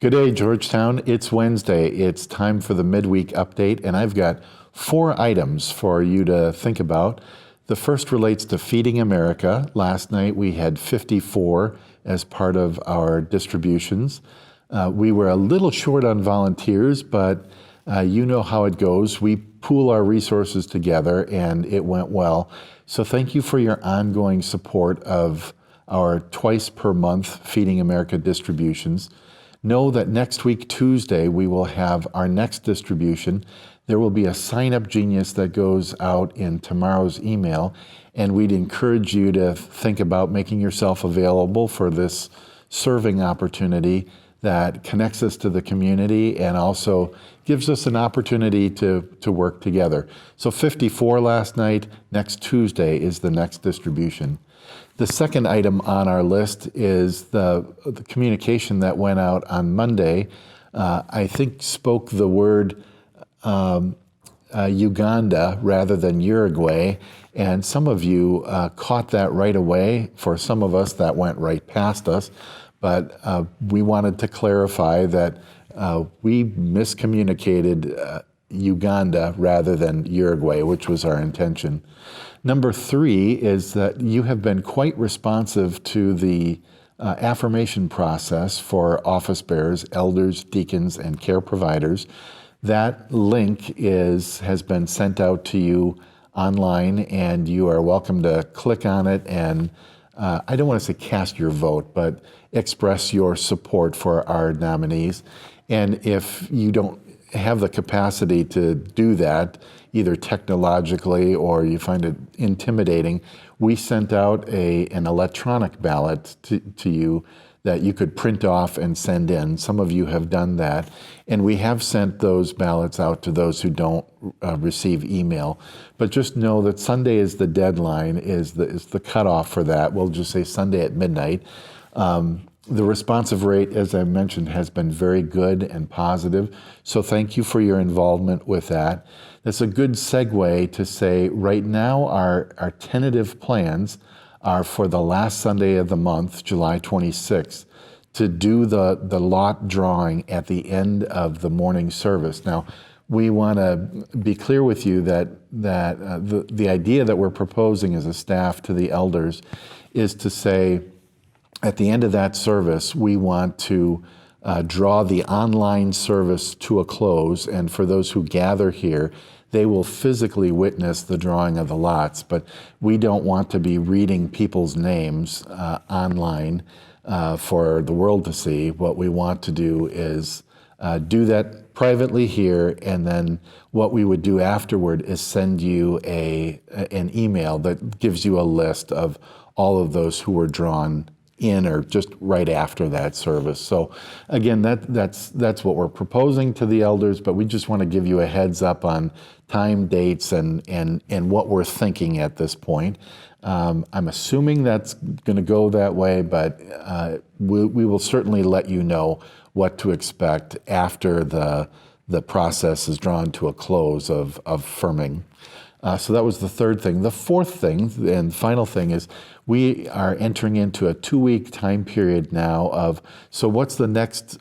Good day, Georgetown. It's Wednesday. It's time for the midweek update, and I've got 4 items for you to think about. The first relates to Feeding America. Last night we had 54 as part of our distributions. We were a little short on volunteers, but you know how it goes. We pool our resources together, and it went well. So thank you for your ongoing support of our twice per month Feeding America distributions. Know that next week, Tuesday, we will have our next distribution. There will be a sign-up genius that goes out in tomorrow's email, and we'd encourage you to think about making yourself available for this serving opportunity that connects us to the community and also gives us an opportunity to work together. So 54 last night. Next Tuesday is the next distribution. The second item on our list is the communication that went out on Monday. I think spoke the word Uganda rather than Uruguay, and some of you caught that right away. For some of us, that went right past us, but we wanted to clarify that we miscommunicated Uganda rather than Uruguay, which was our intention. Number 3 is that you have been quite responsive to the affirmation process for office bearers, elders, deacons, and care providers. That link has been sent out to you online, and you are welcome to click on it and I don't want to say cast your vote, but express your support for our nominees. And if you don't have the capacity to do that, either technologically or you find it intimidating, we sent out an electronic ballot to you that you could print off and send in. Some of you have done that. And we have sent those ballots out to those who don't receive email. But just know that Sunday is the deadline, is the cutoff for that. We'll just say Sunday at midnight. The responsive rate, as I mentioned, has been very good and positive. So thank you for your involvement with that. That's a good segue to say right now our tentative plans are for the last Sunday of the month, July 26th, to do the lot drawing at the end of the morning service. Now, we want to be clear with you that the idea that we're proposing as a staff to the elders is to say, at the end of that service, we want to draw the online service to a close, and for those who gather here, they will physically witness the drawing of the lots, but we don't want to be reading people's names online for the world to see. What we want to do is do that privately here, and then what we would do afterward is send you an email that gives you a list of all of those who were drawn in or just right after that service. So again, that's what we're proposing to the elders, but we just want to give you a heads up on time, dates, and what we're thinking at this point. I'm assuming that's going to go that way, but we will certainly let you know what to expect after the process is drawn to a close of firming. So that was the third thing. The fourth thing and final thing is we are entering into a 2-week time period now of, so what's the next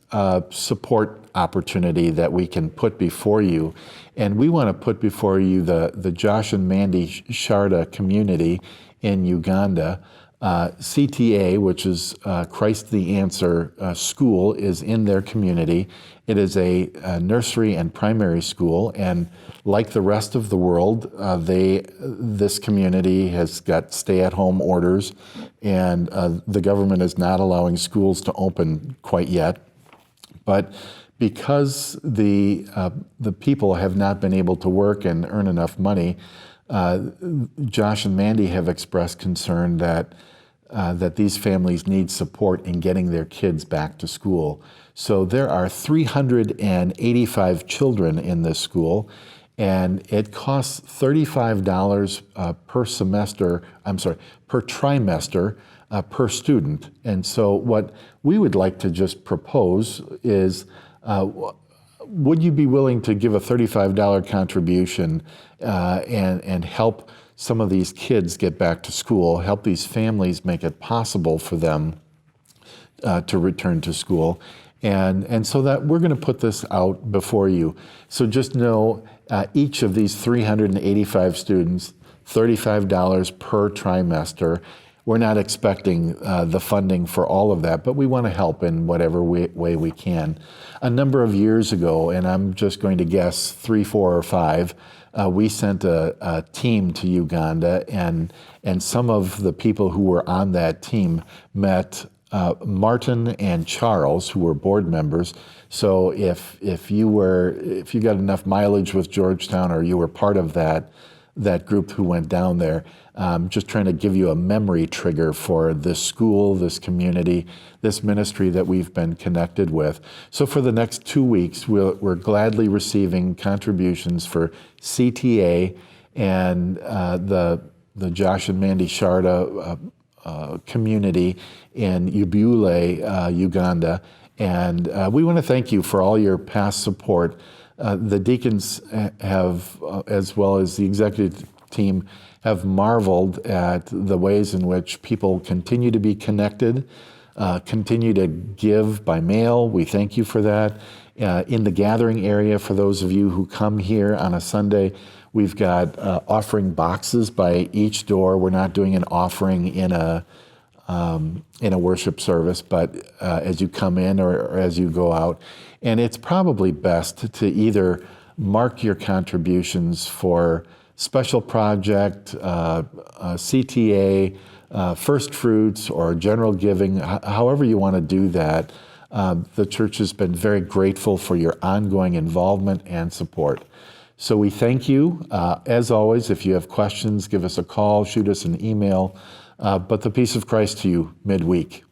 support opportunity that we can put before you? And we want to put before you the Josh and Mandy Sharda community in Uganda. CTA, which is Christ the Answer School, is in their community. It is a nursery and primary school, and like the rest of the world, this community has got stay-at-home orders, and the government is not allowing schools to open quite yet. But because the people have not been able to work and earn enough money, Josh and Mandy have expressed concern that these families need support in getting their kids back to school. So there are 385 children in this school, and it costs $35 per trimester per student. And so what we would like to just propose is, would you be willing to give a $35 contribution and help some of these kids get back to school, help these families make it possible for them to return to school? And so that we're going to put this out before you. So just know each of these 385 students, $35 per trimester. We're not expecting the funding for all of that, but we want to help in whatever way we can. A number of years ago, and I'm just going to guess 3, 4, or 5, we sent a team to Uganda, and some of the people who were on that team met Martin and Charles, who were board members. So if you got enough mileage with Georgetown, or you were part of that group who went down there, just trying to give you a memory trigger for this school, this community, this ministry that we've been connected with. So for the next 2 weeks, we're gladly receiving contributions for CTA and the Josh and Mandy Sharda community in Ubule, Uganda. And we want to thank you for all your past support. The deacons have, as well as the executive team, have marveled at the ways in which people continue to be connected, continue to give by mail. We thank you for that. In the gathering area, for those of you who come here on a Sunday, we've got offering boxes by each door. We're not doing an offering in a worship service, but as you come in or as you go out. And it's probably best to either mark your contributions for special project, CTA, first fruits, or general giving, however you want to do that. The church has been very grateful for your ongoing involvement and support. So we thank you. As always, if you have questions, give us a call, shoot us an email. But the peace of Christ to you midweek.